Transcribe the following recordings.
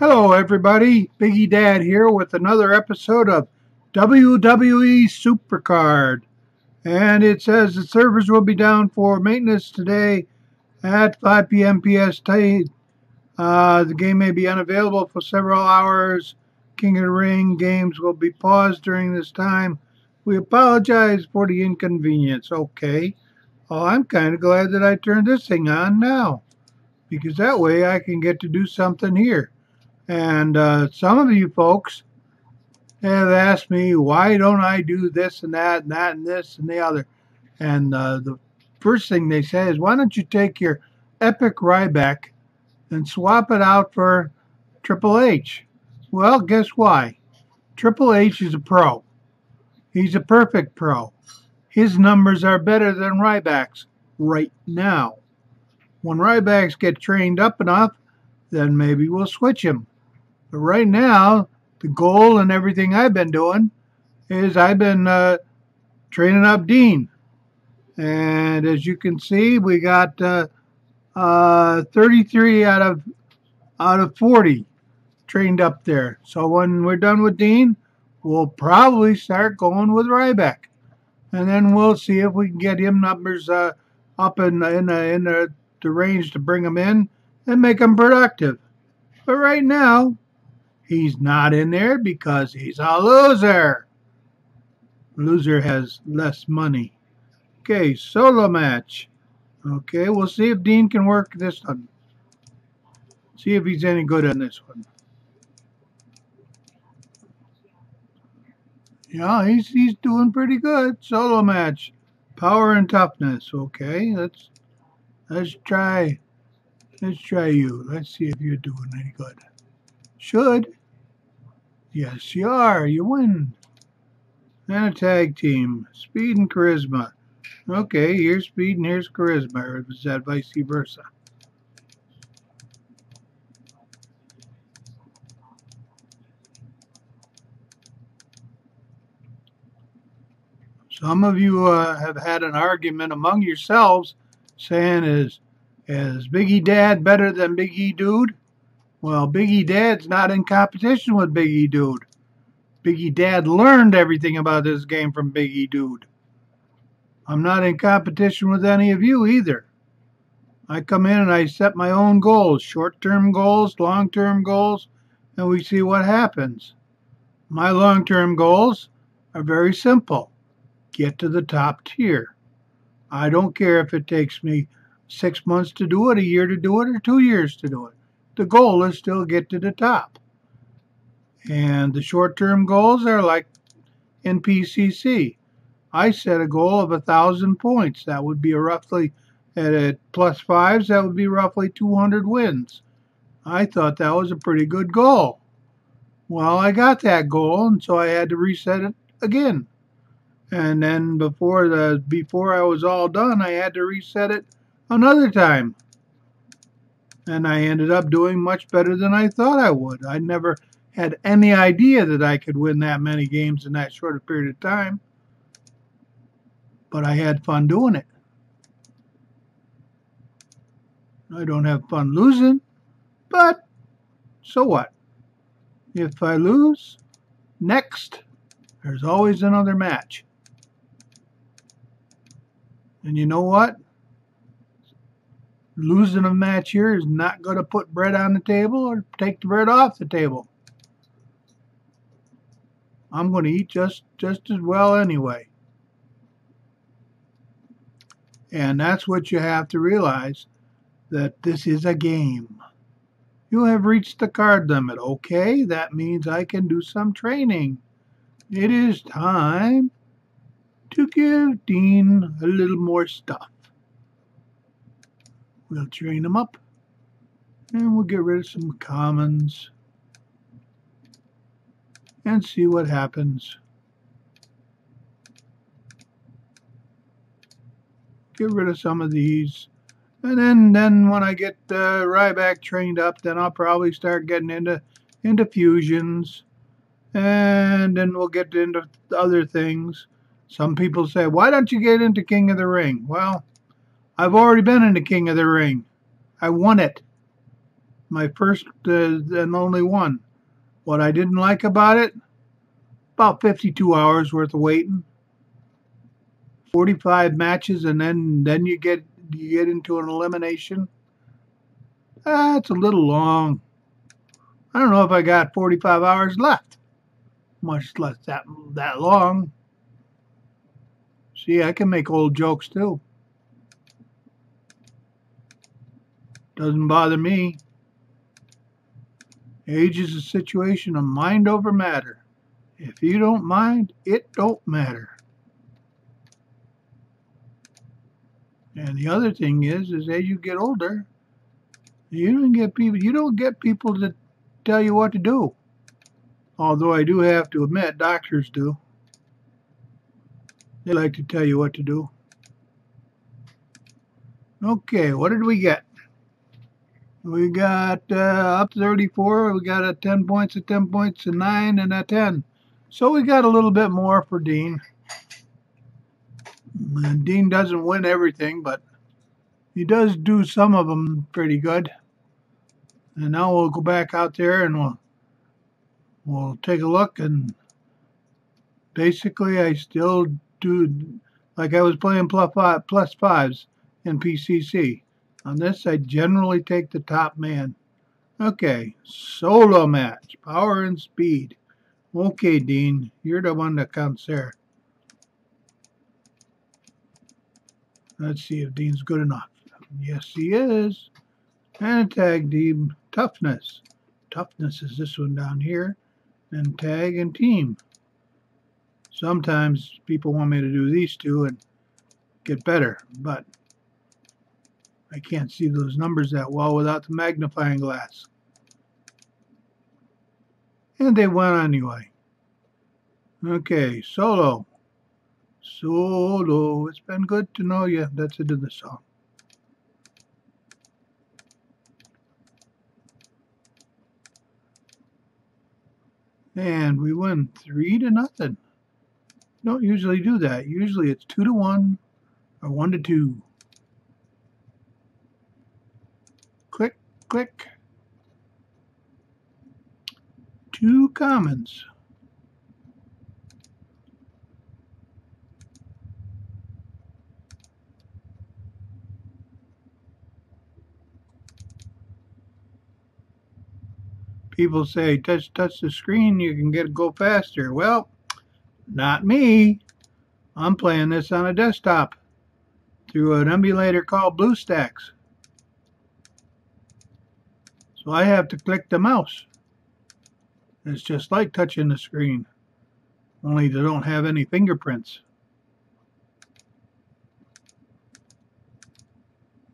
Hello everybody, Biggie Dad here with another episode of WWE Supercard. And it says the servers will be down for maintenance today at 5 p.m. PST. The game may be unavailable for several hours. King of the Ring games will be paused during this time. We apologize for the inconvenience. Okay. Well, I'm kind of glad that I turned this thing on now, because that way I can get to do something here. And some of you folks have asked me, why don't I do this and that and this and the other? And the first thing they say is, why don't you take your epic Rybeck and swap it out for Triple H? Well, guess why? Triple H is a pro. He's a perfect pro. His numbers are better than Ryback's right now. When Ryback's get trained up enough, then maybe we'll switch him. But right now, the goal and everything I've been doing is I've been training up Dean. And as you can see, we got 33 out of 40 trained up there. So when we're done with Dean, we'll probably start going with Rybeck. And then we'll see if we can get him numbers up in the range to bring him in and make him productive. But right now, he's not in there because he's a loser. Loser has less money. Okay, solo match. Okay, we'll see if Dean can work this one. See if he's any good on this one. Yeah, he's doing pretty good. Solo match. Power and toughness. Okay, let's try you. Let's see if you're doing any good. Should. Yes, you are. You win. And a tag team. Speed and charisma. Okay, here's speed and here's charisma. Or is that vice versa? Some of you have had an argument among yourselves saying, is Biggie Dad better than Biggie Dude? Well, Biggie Dad's not in competition with Biggie Dude. Biggie Dad learned everything about this game from Biggie Dude. I'm not in competition with any of you either. I come in and I set my own goals, short-term goals, long-term goals, and we see what happens. My long-term goals are very simple. Get to the top tier. I don't care if it takes me 6 months to do it, a year to do it, or 2 years to do it. The goal is still get to the top. And the short-term goals are like in PCC. I set a goal of 1,000 points. That would be roughly, at plus 5s, that would be roughly 200 wins. I thought that was a pretty good goal. Well, I got that goal, and so I had to reset it again. And then before I was all done, I had to reset it another time. And I ended up doing much better than I thought I would. I never had any idea that I could win that many games in that short a period of time. But I had fun doing it. I don't have fun losing, but so what? If I lose, next, there's always another match. And you know what? Losing a match here is not going to put bread on the table or take the bread off the table. I'm going to eat just as well anyway. And that's what you have to realize, that this is a game. You have reached the card limit. Okay, that means I can do some training. It is time to give Dean a little more stuff. We'll train him up, and we'll get rid of some commons and see what happens. Get rid of some of these, and then when I get Rybeck trained up, then I'll probably start getting into fusions, and then we'll get into other things. Some people say, why don't you get into King of the Ring? Well, I've already been in the King of the Ring. I won it. My first and only one. What I didn't like about it, about 52 hours worth of waiting, 45 matches, and then you get into an elimination. That's a little long. I don't know if I got 45 hours left, much less that long. See, I can make old jokes too. Doesn't bother me. Age is a situation of mind over matter. If you don't mind, it don't matter. And the other thing is as you get older, you don't get people to tell you what to do. Although I do have to admit, doctors do. They like to tell you what to do. Okay, what did we get? We got up 34. We got a 10 points, a 10 points, a 9, and a 10. So we got a little bit more for Dean. Dean doesn't win everything, but he does do some of them pretty good. And now we'll go back out there and we'll take a look. And basically, I still do like I was playing plus fives in PCC. On this, I generally take the top man. Okay, solo match, power and speed. Okay, Dean, you're the one that counts there. Let's see if Dean's good enough. Yes, he is. And tag team, toughness. Toughness is this one down here. And tag and team. Sometimes people want me to do these two and get better, but I can't see those numbers that well without the magnifying glass. And they went anyway. Okay, solo. Solo. It's been good to know you. That's it in the song. And we win 3-0. Don't usually do that. Usually it's 2-1 or 1-2. Click, click. 2 commons. People say touch the screen, you can go faster. Well, not me. I'm playing this on a desktop through an emulator called BlueStacks. So I have to click the mouse. It's just like touching the screen, only they don't have any fingerprints.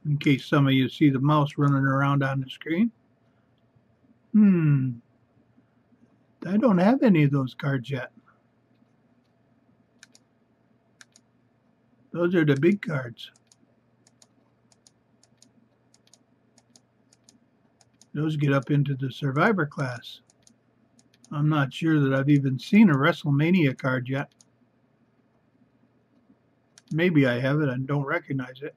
In case some of you see the mouse running around on the screen. I don't have any of those cards yet. Those are the big cards. Those get up into the Survivor class. I'm not sure that I've even seen a WrestleMania card yet. Maybe I have it and don't recognize it.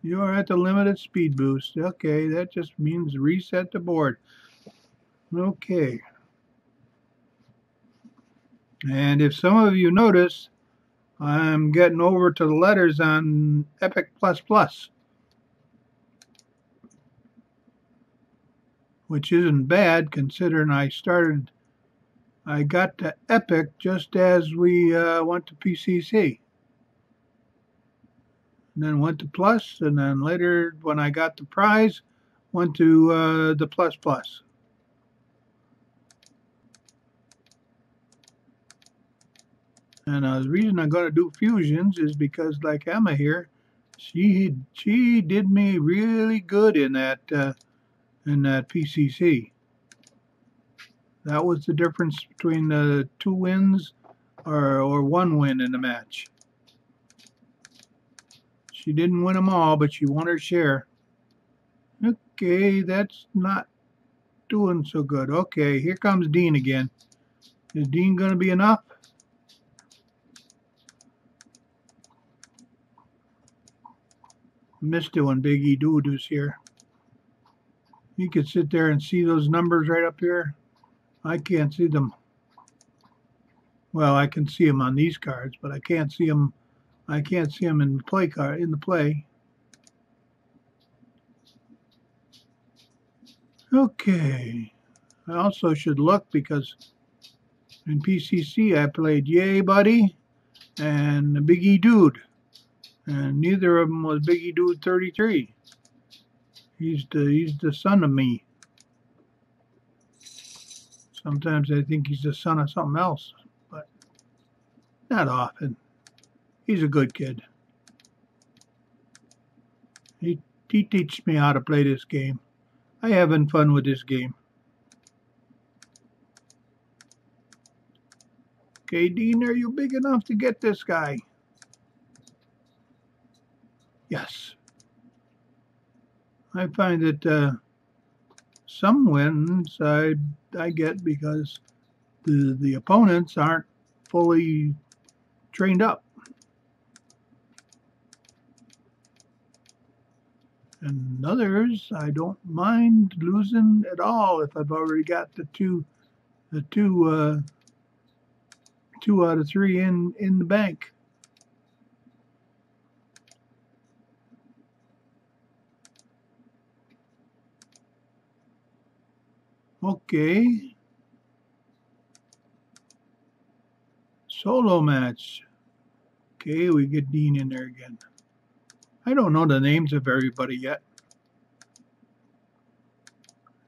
You are at the limited speed boost. Okay, that just means reset the board. Okay. And if some of you notice, I'm getting over to the letters on Epic++, which isn't bad considering I got to Epic just as we went to PCC. And then went to Plus, and then later when I got the prize, went to the Plus. And the reason I'm going to do fusions is because, like Emma here, she did me really good in that PCC. That was the difference between the 2 wins or 1 win in the match. She didn't win them all, but she won her share. Okay, that's not doing so good. Okay, here comes Dean again. Is Dean going to be enough? missed it when Big E Dude was here. You could sit there and see those numbers right up here. I can't see them. Well, I can see them on these cards, but I can't see them. I can't see them in the play card in the play. Okay. I also should look because in PCC I played Yay Buddy and Big E Dude, and neither of them was Big E Dude 33. He's the son of me. Sometimes I think he's the son of something else, but not often. He's a good kid. He teaches me how to play this game. I having fun with this game. Okay, Dean, are you big enough to get this guy? Yes. I find that some wins I get because the opponents aren't fully trained up. And others I don't mind losing at all if I've already got the two out of three in the bank. Okay. Solo match. Okay, we get Dean in there again. I don't know the names of everybody yet.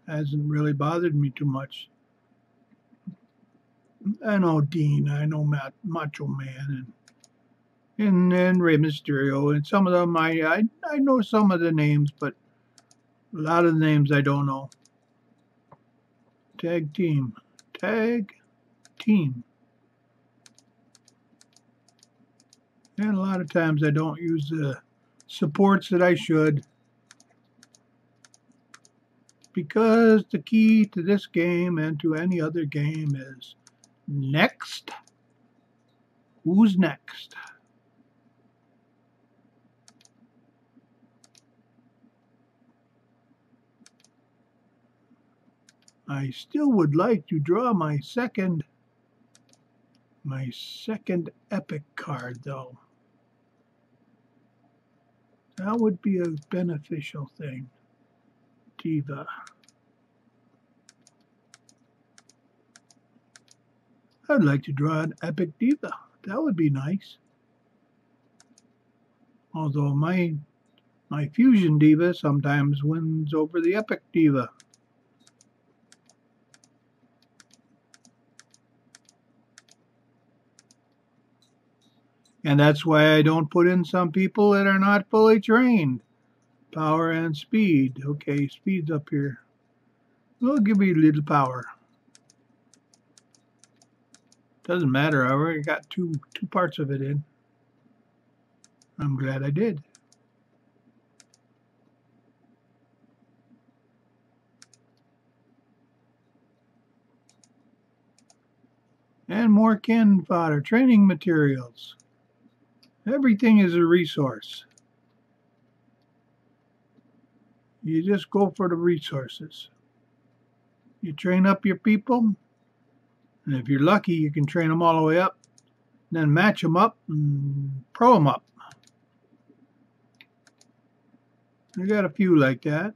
Hasn't really bothered me too much. I know Dean, I know Macho Man, and Rey Mysterio, and some of them I know some of the names, but a lot of the names I don't know. Tag team. And a lot of times I don't use the supports that I should, because the key to this game and to any other game is next. Who's next? I still would like to draw my second epic card, though. That would be a beneficial thing. Diva. I'd like to draw an epic diva. That would be nice. Although my fusion diva sometimes wins over the epic diva. And that's why I don't put in some people that are not fully trained. Power and speed. Okay, speed's up here. We'll give you a little power. Doesn't matter, I already got two parts of it in. I'm glad I did. And more cannon fodder, training materials. Everything is a resource. You just go for the resources. You train up your people, and if you're lucky, you can train them all the way up, then match them up and pro them up. I got a few like that.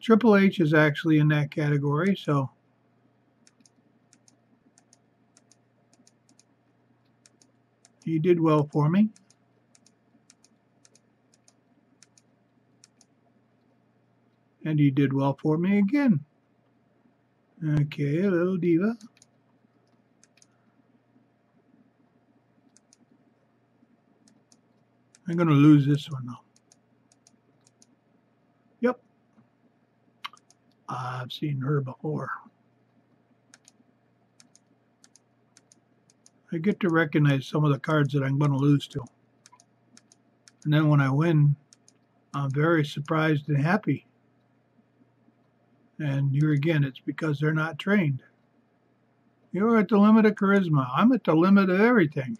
Triple H is actually in that category, so he did well for me. And he did well for me again. Okay, a little diva. I'm going to lose this one though. Yep. I've seen her before. I get to recognize some of the cards that I'm going to lose to. And then when I win, I'm very surprised and happy. And here again, it's because they're not trained. You're at the limit of charisma. I'm at the limit of everything.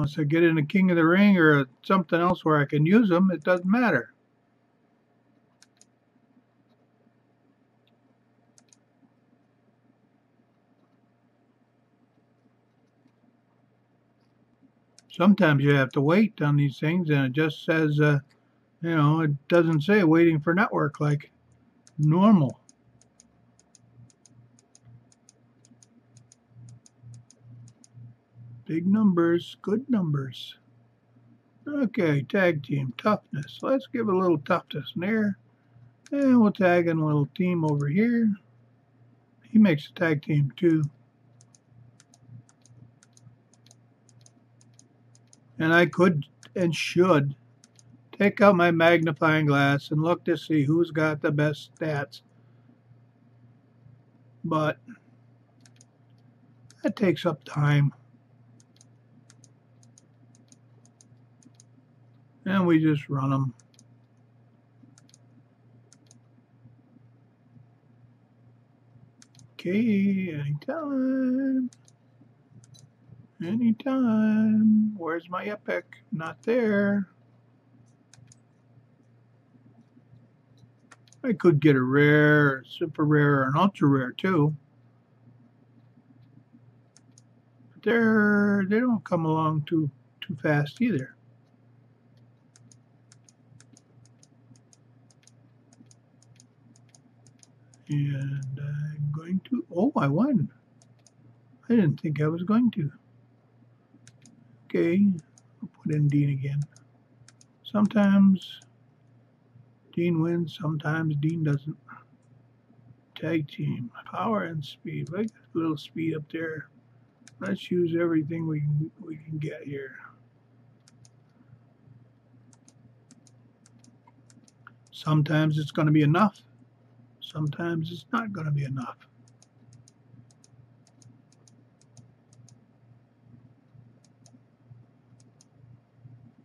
Once I get in a King of the Ring or something else where I can use them, it doesn't matter. Sometimes you have to wait on these things, and it just says, it doesn't say waiting for network like normal. Big numbers, good numbers. Okay, tag team, toughness. Let's give it a little toughness in there. And we'll tag in a little team over here. He makes a tag team too. And I could and should take out my magnifying glass and look to see who's got the best stats. But that takes up time. And we just run them. Okay, anytime. Anytime. Where's my epic? Not there. I could get a rare, super rare, or an ultra rare too. But they don't come along too fast either. And I'm going to, oh, I won. I didn't think I was going to. Okay, I'll put in Dean again. Sometimes Dean wins, sometimes Dean doesn't. Tag team, power and speed. Look at a little speed up there. Let's use everything we can get here. Sometimes it's going to be enough. Sometimes it's not going to be enough.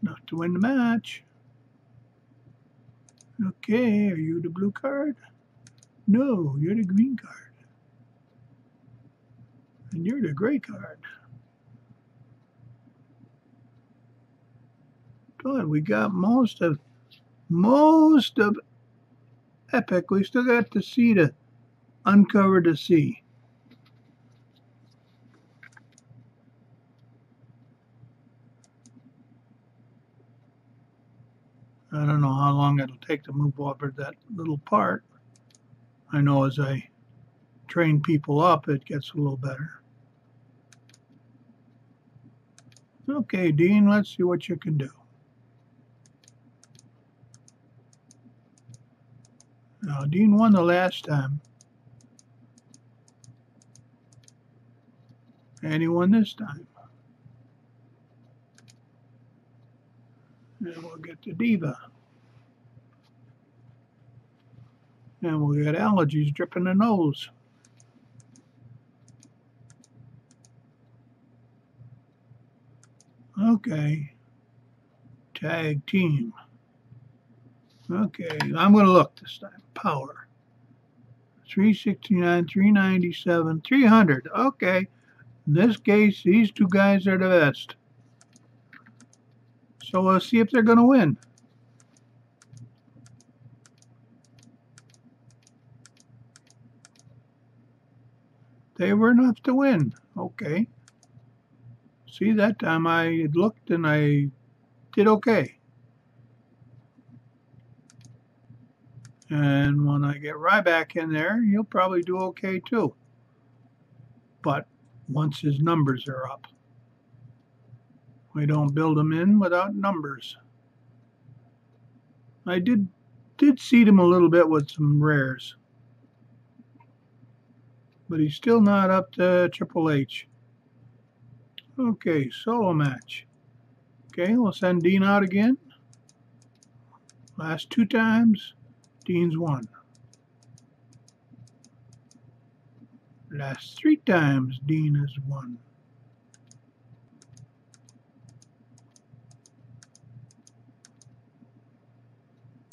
Enough to win the match. Okay, are you the blue card? No, you're the green card. And you're the gray card. Good, we got most of Epic. We still got the C to uncover the C. I don't know how long it'll take to move over that little part. I know as I train people up, it gets a little better. Okay, Dean, let's see what you can do. Now, Dean won the last time. And he won this time. And we'll get the Diva. And we'll get allergies dripping the nose. Okay. Tag team. Okay, I'm going to look this time. Power. 369, 397, 300. Okay. In this case, these two guys are the best. So we'll see if they're going to win. They were enough to win. Okay. See, that time I looked and I did okay. And when I get Rybeck in there, he'll probably do okay too. But once his numbers are up. We don't build him in without numbers. I did seed him a little bit with some rares. But he's still not up to Triple H. Okay, solo match. Okay, we'll send Dean out again. Last two times, Dean's won. Last three times, Dean has won.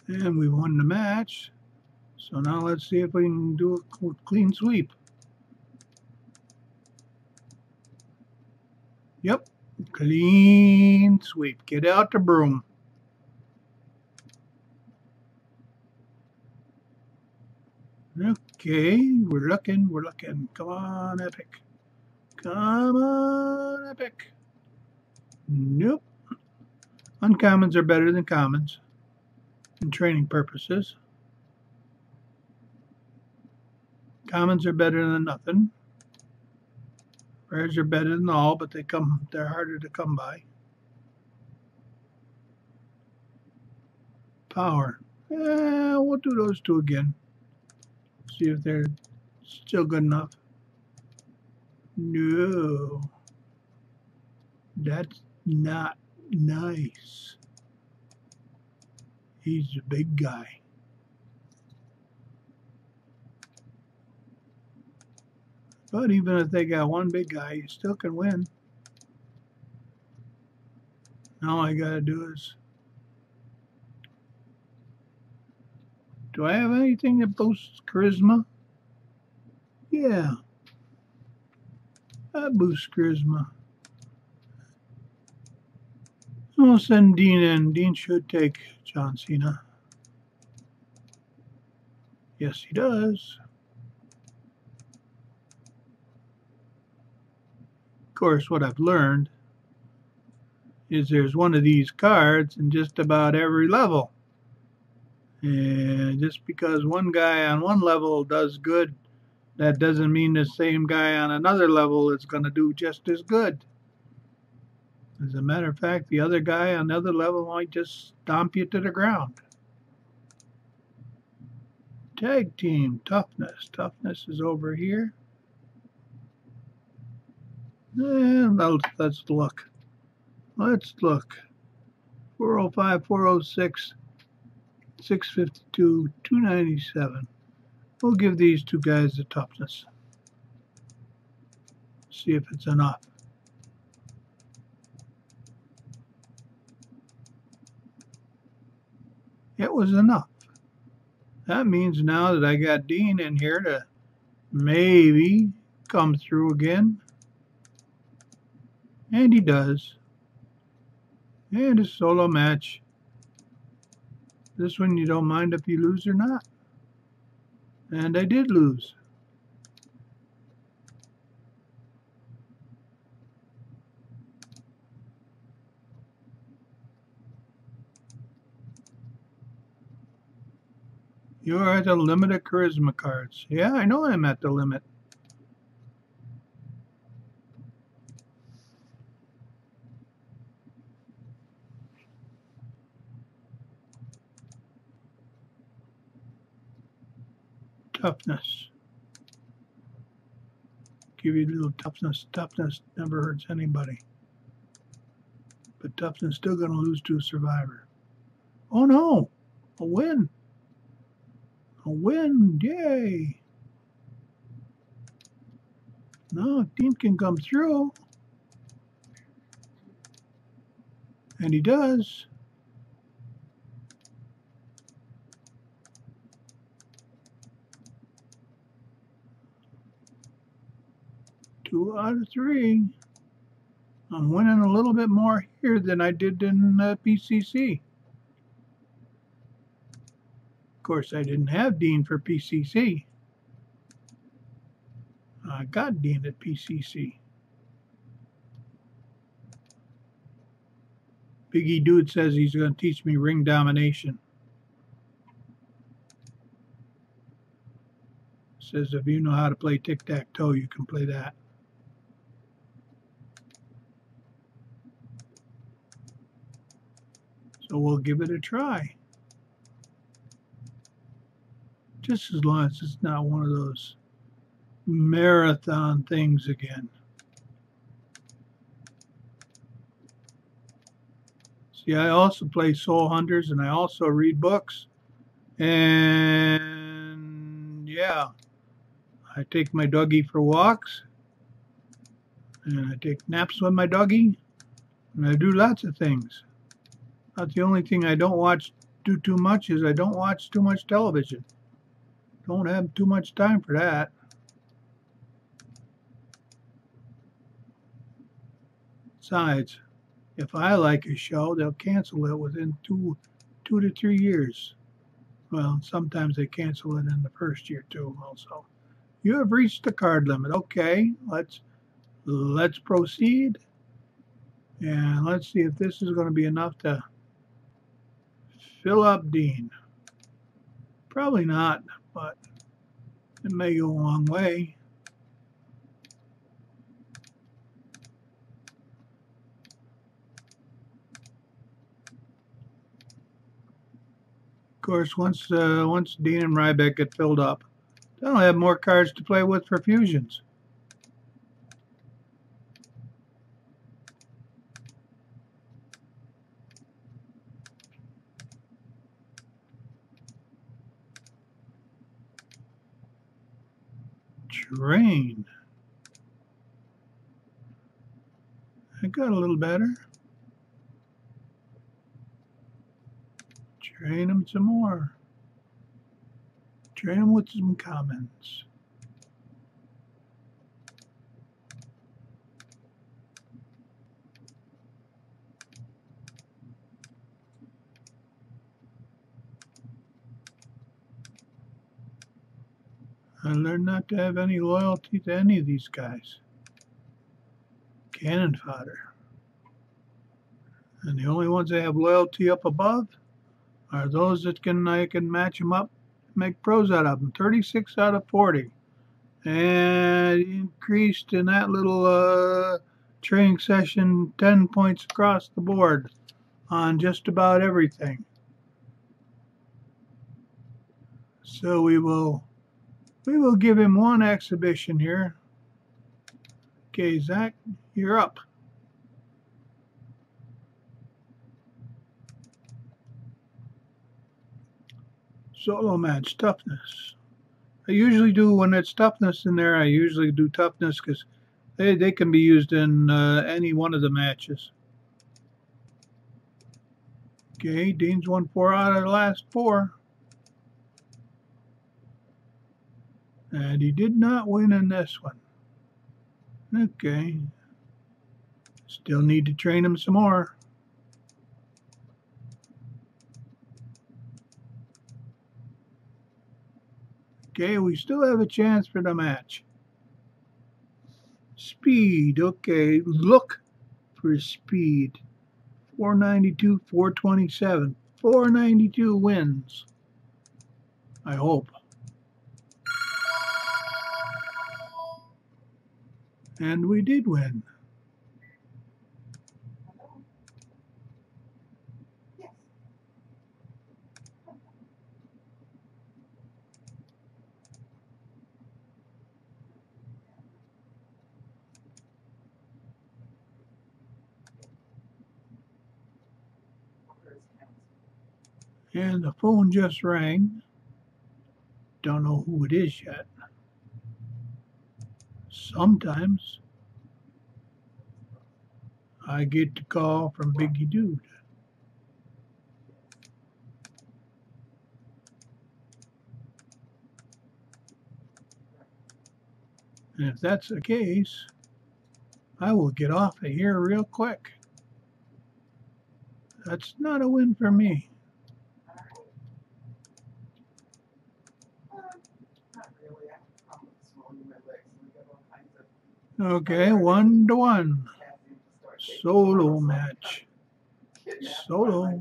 And we won the match. So now let's see if we can do a clean sweep. Yep, Clean sweep. Get out the broom. Okay, we're looking. Come on, Epic. Come on, Epic. Nope. Uncommons are better than commons in training purposes. Commons are better than nothing. Rares are better than all, but they're harder to come by. Power. We'll do those two again. See if they're still good enough. No. That's not nice. He's a big guy. But even if they got one big guy, you still can win. All I gotta do is... Do I have anything that boosts charisma? Yeah. That boosts charisma. I'll send Dean in. Dean should take John Cena. Yes, he does. Of course, what I've learned is there's one of these cards in just about every level. And just because one guy on one level does good, that doesn't mean the same guy on another level is going to do just as good. As a matter of fact, the other guy on the other level might just stomp you to the ground. Tag team, toughness. Toughness is over here. And let's look. Let's look. 405, 406, 652, 297. We'll give these two guys the toughness. See if it's enough. It was enough. That means now that I got Dean in here to maybe come through again. And he does. And a solo match. This one you don't mind if you lose or not. And I did lose. You are at the limit of charisma cards. Yeah, I know I'm at the limit. Toughness. Give you a little toughness. Toughness never hurts anybody. But toughness still going to lose to a survivor. Oh no! A win! A win! Yay! No, Dean can come through. And he does. Two out of three. I'm winning a little bit more here than I did in PCC. Of course, I didn't have Dean for PCC. I got Dean at PCC. Biggie Dude says he's going to teach me ring domination. Says if you know how to play tic-tac-toe, you can play that. So we'll give it a try. Just as long as it's not one of those marathon things again. See, I also play Soul Hunters and I also read books. And yeah, I take my doggie for walks. And I take naps with my doggie. And I do lots of things. But the only thing I don't do too much is I don't watch too much television. Don't have too much time for that. Besides, if I like a show, they'll cancel it within two to 3 years. Well, sometimes they cancel it in the first year too. Also, you have reached the card limit. Okay, let's proceed, and let's see if this is going to be enough to fill up Dean. Probably not, but it may go a long way. Of course, once Dean and Rybeck get filled up, they'll have more cards to play with for fusions. Train. It got a little better. Train them some more. Train them with some comments. I learned not to have any loyalty to any of these guys. Cannon fodder. And the only ones that have loyalty up above are those that I can match them up, make pros out of them. 36 out of 40. And increased in that little training session 10 points across the board on just about everything. So we will give him one exhibition here. Okay, Zach, you're up. Solo match, toughness. I usually do, when it's toughness in there, I usually do toughness because they can be used in any one of the matches. Okay, Dean's won 4 out of the last 4. And he did not win in this one. Okay. Still need to train him some more. Okay, we still have a chance for the match. Speed, okay, look for speed. 492, 427. 492 wins. I hope. And we did win. And the phone just rang. Don't know who it is yet. Sometimes I get the call from Biggie Dude. And if that's the case, I will get off of here real quick. That's not a win for me. Okay, 1-1. Solo match. Solo.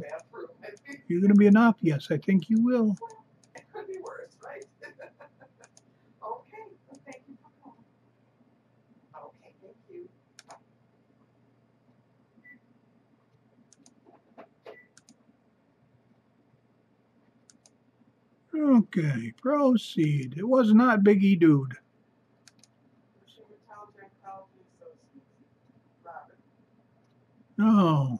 You're going to be enough? Yes, I think you will. It could be worse, right? Okay, well, thank you for calling. Okay, thank you. Okay, proceed. It was not Biggie Dude. No.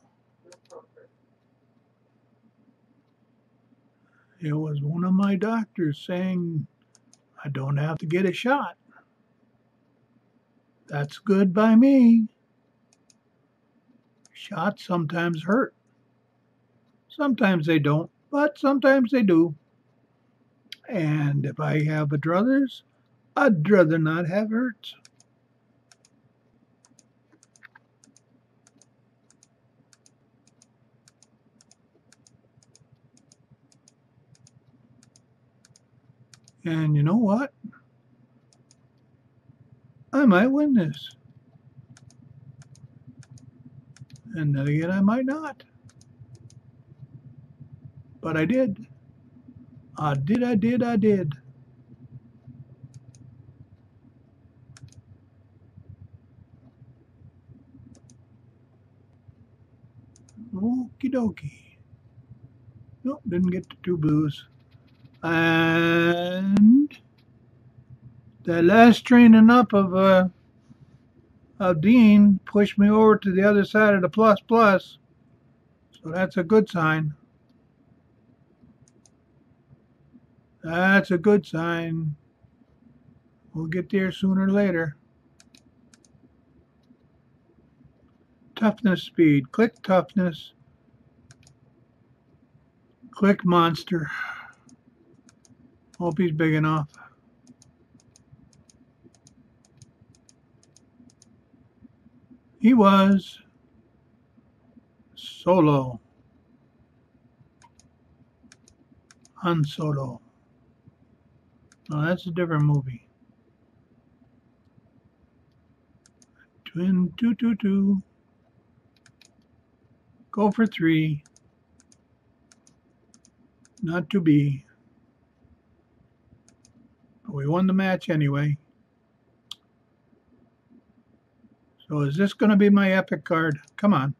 It was one of my doctors saying I don't have to get a shot. That's good by me. Shots sometimes hurt. Sometimes they don't, but sometimes they do. And if I have a druthers, I'd rather not have hurts. And you know what? I might win this. And then again, I might not. But I did. I did. Okie dokie. Nope, didn't get the 2 blues. And that last training up of Dean pushed me over to the other side of the plus plus. So that's a good sign. That's a good sign. We'll get there sooner or later. Toughness speed. Click toughness. Click monster. Hope he's big enough. He was. Solo. Han Solo. No, that's a different movie. Twin 222. Go for 3. Not to be. But we won the match anyway. So is this going to be my epic card? Come on.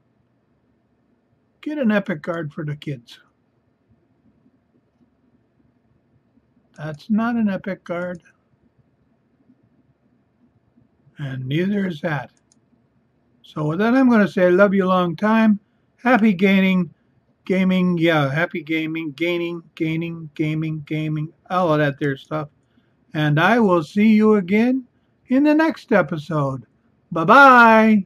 Get an epic card for the kids. That's not an epic card. And neither is that. So with that, I'm going to say I love you a long time. Happy gaming, happy gaming, gaming, all of that there stuff. And I will see you again in the next episode. Bye-bye.